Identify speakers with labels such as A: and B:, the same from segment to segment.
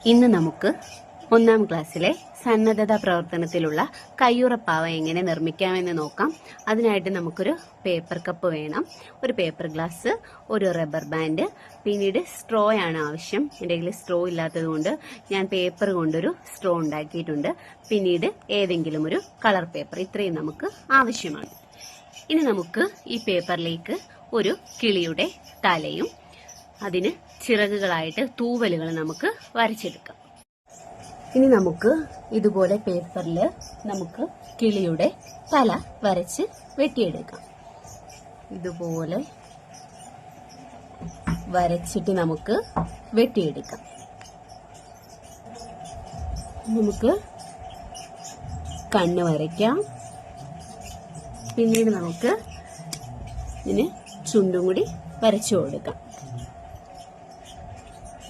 A: ഇന്ന് നമുക്ക് 1ാം ക്ലാസ്സിലെ സന്നദ്ധതാ പ്രവർത്തനത്തിലുള്ള കയ്യുറപ്പാവ എങ്ങനെ നിർമ്മിക്കാമെന്ന് നോക്കാം. അതിനായിട്ട് നമുക്കൊരു പേപ്പർ കപ്പ് വേണം, ഒരു പേപ്പർ ഗ്ലാസ്, ഒരു റബ്ബർ ബാൻഡ്, പിന്നീട് സ്ട്രോ ആണ് ആവശ്യം. എൻ്റെ കയ്യിൽ സ്ട്രോ ഇല്ലാത്തതുകൊണ്ട് ഞാൻ പേപ്പർ കൊണ്ടൊരു സ്ട്രോ ഉണ്ടാക്കിയിട്ടുണ്ട്. പിന്നീട് ഏതെങ്കിലും ഒരു കളർ പേപ്പർ, ഇത്രയും നമുക്ക് ആവശ്യമാണ്. ഇനി നമുക്ക് ഈ പേപ്പറിലേക്ക് ഒരു കിളിയുടെ തലയും അതിന് ചിറകുകളായിട്ട് തൂവലുകൾ നമുക്ക് വരച്ചെടുക്കാം. ഇനി നമുക്ക് ഇതുപോലെ പേപ്പറിൽ നമുക്ക് കിളിയുടെ തല വരച്ച് വെട്ടിയെടുക്കാം. ഇതുപോലെ വരച്ചിട്ട് നമുക്ക് വെട്ടിയെടുക്കാം. നമുക്ക് കണ്ണ് വരയ്ക്കാം. പിന്നീട് നമുക്ക് ഇതിന് ചുണ്ടും കൂടി വരച്ചു കൊടുക്കാം.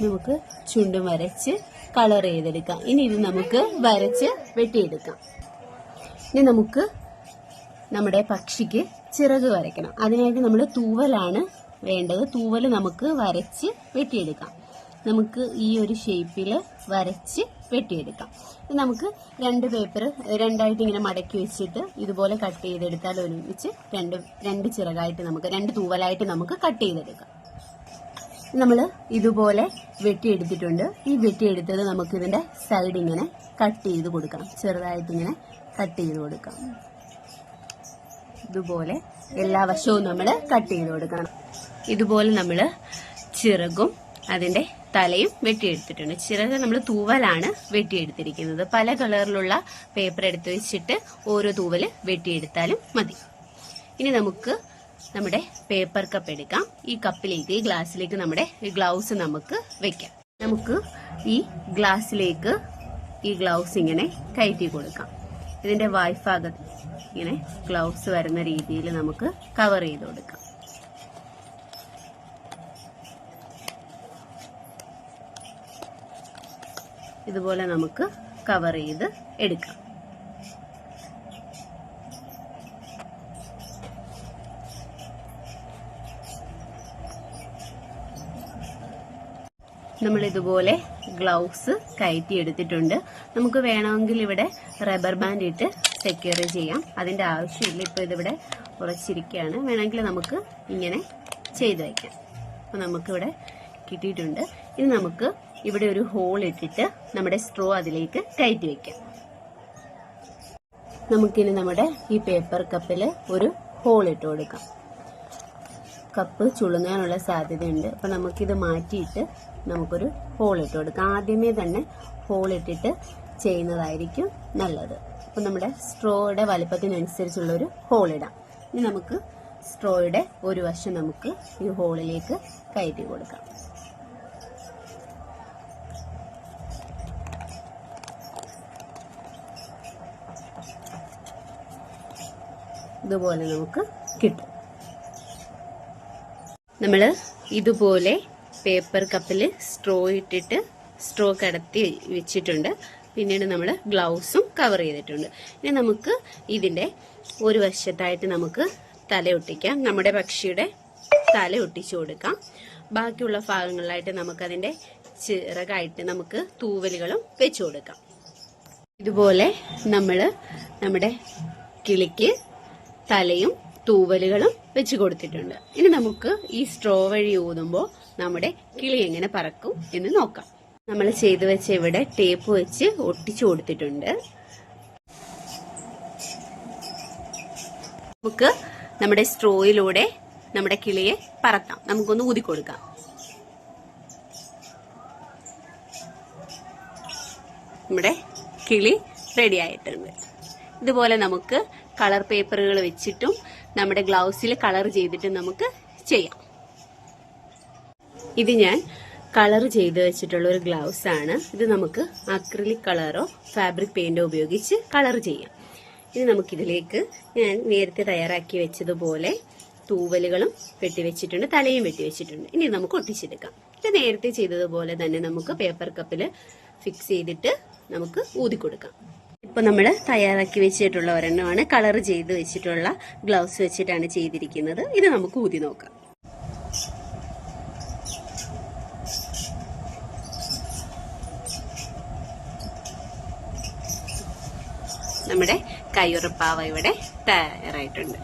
A: നമുക്ക് ചുണ്ടും വരച്ച് കളർ ചെയ്തെടുക്കാം. ഇനി ഇത് നമുക്ക് വരച്ച് വെട്ടിയെടുക്കാം. ഇനി നമുക്ക് നമ്മുടെ പക്ഷിക്ക് ചിറക് വരയ്ക്കണം. അതിനായിട്ട് നമ്മൾ തൂവലാണ് വേണ്ടത്. തൂവൽ നമുക്ക് വരച്ച് വെട്ടിയെടുക്കാം. നമുക്ക് ഈ ഒരു ഷേപ്പിൽ വരച്ച് വെട്ടിയെടുക്കാം. നമുക്ക് രണ്ട് പേപ്പർ രണ്ടായിട്ട് ഇങ്ങനെ മടക്കി വെച്ചിട്ട് ഇതുപോലെ കട്ട് ചെയ്തെടുത്താൽ ഒരുമിച്ച് രണ്ട് ചിറകായിട്ട് നമുക്ക് രണ്ട് തൂവലായിട്ട് നമുക്ക് കട്ട് ചെയ്തെടുക്കാം. നമ്മൾ ഇതുപോലെ വെട്ടിയെടുത്തിട്ടുണ്ട്. ഈ വെട്ടിയെടുത്തത് നമുക്ക് ഇതിന്റെ സൈഡ് ഇങ്ങനെ കട്ട് ചെയ്ത് കൊടുക്കാം. ചെറുതായിട്ട് ഇങ്ങനെ കട്ട് ചെയ്ത് കൊടുക്കാം. ഇതുപോലെ എല്ലാ വശവും നമ്മൾ കട്ട് ചെയ്ത് കൊടുക്കണം. ഇതുപോലെ നമ്മൾ ചിറകും അതിന്റെ തലയും വെട്ടിയെടുത്തിട്ടുണ്ട്. ചിറക് നമ്മൾ തൂവലാണ് വെട്ടിയെടുത്തിരിക്കുന്നത്. പല കളറിലുള്ള പേപ്പർ എടുത്ത് വെച്ചിട്ട് ഓരോ തൂവല് വെട്ടിയെടുത്താലും മതി. ഇനി നമുക്ക് നമ്മുടെ പേപ്പർ കപ്പ് എടുക്കാം. ഈ കപ്പിലേക്ക്, ഈ ഗ്ലാസ്സിലേക്ക് നമ്മുടെ ഗ്ലൗസ് നമുക്ക് വെക്കാം. നമുക്ക് ഈ ഗ്ലാസ്സിലേക്ക് ഈ ഗ്ലൗസ് ഇങ്ങനെ കയറ്റി കൊടുക്കാം. ഇതിന്റെ വായ്ഭാഗത്ത് ഇങ്ങനെ ഗ്ലൗസ് വരുന്ന രീതിയിൽ നമുക്ക് കവർ ചെയ്ത് കൊടുക്കാം. ഇതുപോലെ നമുക്ക് കവർ ചെയ്ത് എടുക്കാം. നമ്മൾ ഇതുപോലെ ഗ്ലൗസ് കയറ്റി എടുത്തിട്ടുണ്ട്. നമുക്ക് വേണമെങ്കിൽ ഇവിടെ റബ്ബർ ബാൻഡ് ഇട്ട് സെക്യൂർ ചെയ്യാം. അതിന്റെ ആവശ്യമില്ല. ഇപ്പൊ ഇതിവിടെ ഉറച്ചിരിക്കുകയാണ്. വേണമെങ്കിൽ നമുക്ക് ഇങ്ങനെ ചെയ്ത് വയ്ക്കാം. അപ്പൊ നമുക്കിവിടെ കിട്ടിയിട്ടുണ്ട്. ഇനി നമുക്ക് ഇവിടെ ഒരു ഹോൾ ഇട്ടിട്ട് നമ്മുടെ സ്ട്രോ അതിലേക്ക് കയറ്റി വെക്കാം. നമുക്കിനി നമ്മുടെ ഈ പേപ്പർ കപ്പിൽ ഒരു ഹോൾ ഇട്ട് കൊടുക്കാം. കപ്പ് ചുളുങ്ങാനുള്ള സാധ്യതയുണ്ട്. അപ്പൊ നമുക്കിത് മാറ്റിയിട്ട് നമുക്കൊരു ഹോൾ ഇട്ട് കൊടുക്കാം. ആദ്യമേ തന്നെ ഹോൾ ഇട്ടിട്ട് ചെയ്യുന്നതായിരിക്കും നല്ലത്. അപ്പൊ നമ്മുടെ സ്ട്രോയുടെ വലിപ്പത്തിനനുസരിച്ചുള്ള ഒരു ഹോൾ ഇടാം. ഇനി നമുക്ക് സ്ട്രോയുടെ ഒരു വശം നമുക്ക് ഈ ഹോളിലേക്ക് കയറ്റി കൊടുക്കാം. ഇതുപോലെ നമുക്ക് കിട്ടും. നമ്മൾ ഇതുപോലെ പേപ്പർ കപ്പിൽ സ്ട്രോ ഇട്ടിട്ട് സ്ട്രോ കടത്തി വെച്ചിട്ടുണ്ട്. പിന്നീട് നമ്മൾ ഗ്ലൗസും കവർ ചെയ്തിട്ടുണ്ട്. ഇനി നമുക്ക് ഇതിന്റെ ഒരു വശത്തായിട്ട് നമുക്ക് തല ഒട്ടിക്കാം. നമ്മുടെ പക്ഷിയുടെ തല ഒട്ടിച്ചു കൊടുക്കാം. ബാക്കിയുള്ള ഭാഗങ്ങളിലായിട്ട് നമുക്കതിന്റെ ചിറകായിട്ട് നമുക്ക് തൂവലുകളും വെച്ചു കൊടുക്കാം. ഇതുപോലെ നമ്മൾ നമ്മുടെ കിളിക്ക് തലയും തൂവലുകളും വെച്ച് കൊടുത്തിട്ടുണ്ട്. ഇനി നമുക്ക് ഈ സ്ട്രോ വഴി ഊതുമ്പോൾ നമ്മുടെ കിളി എങ്ങനെ പറക്കും എന്ന് നോക്കാം. നമ്മൾ ചെയ്തു വെച്ച ഇവിടെ ടേപ്പ് വെച്ച് ഒട്ടിച്ചു കൊടുത്തിട്ടുണ്ട്. നമുക്ക് നമ്മുടെ സ്ട്രോയിലൂടെ നമ്മുടെ കിളിയെ പറക്കാം. നമുക്കൊന്ന് ഊതി കൊടുക്കാം. നമ്മുടെ കിളി റെഡി ആയിട്ടുണ്ട്. ഇതുപോലെ നമുക്ക് കളർ പേപ്പറുകൾ വെച്ചിട്ടും നമ്മുടെ ഗ്ലൗസിൽ കളർ ചെയ്തിട്ടും നമുക്ക് ചെയ്യാം. ഇത് ഞാൻ കളർ ചെയ്ത് വെച്ചിട്ടുള്ള ഒരു ഗ്ലൗസ് ആണ്. ഇത് നമുക്ക് അക്രിലിക് കളറോ ഫാബ്രിക് പെയിന്റോ ഉപയോഗിച്ച് കളർ ചെയ്യാം. ഇനി നമുക്കിതിലേക്ക് ഞാൻ നേരത്തെ തയ്യാറാക്കി വെച്ചതുപോലെ തൂവലുകളും വെട്ടിവെച്ചിട്ടുണ്ട്, തലയും വെട്ടിവെച്ചിട്ടുണ്ട്. ഇനി നമുക്ക് ഒട്ടിച്ചെടുക്കാം. ഇത് നേരത്തെ ചെയ്തതുപോലെ തന്നെ നമുക്ക് പേപ്പർ കപ്പിൽ ഫിക്സ് ചെയ്തിട്ട് നമുക്ക് ഊതിക്കൊടുക്കാം. ഇപ്പൊ നമ്മൾ തയ്യാറാക്കി വെച്ചിട്ടുള്ള ഒരെണ്ണമാണ്. കളർ ചെയ്ത് വെച്ചിട്ടുള്ള ഗ്ലൗസ് വെച്ചിട്ടാണ് ചെയ്തിരിക്കുന്നത്. ഇത് നമുക്ക് ഊതി നോക്കാം. നമ്മുടെ കയ്യുറപ്പാവ ഇവിടെ തയ്യാറായിട്ടുണ്ട്.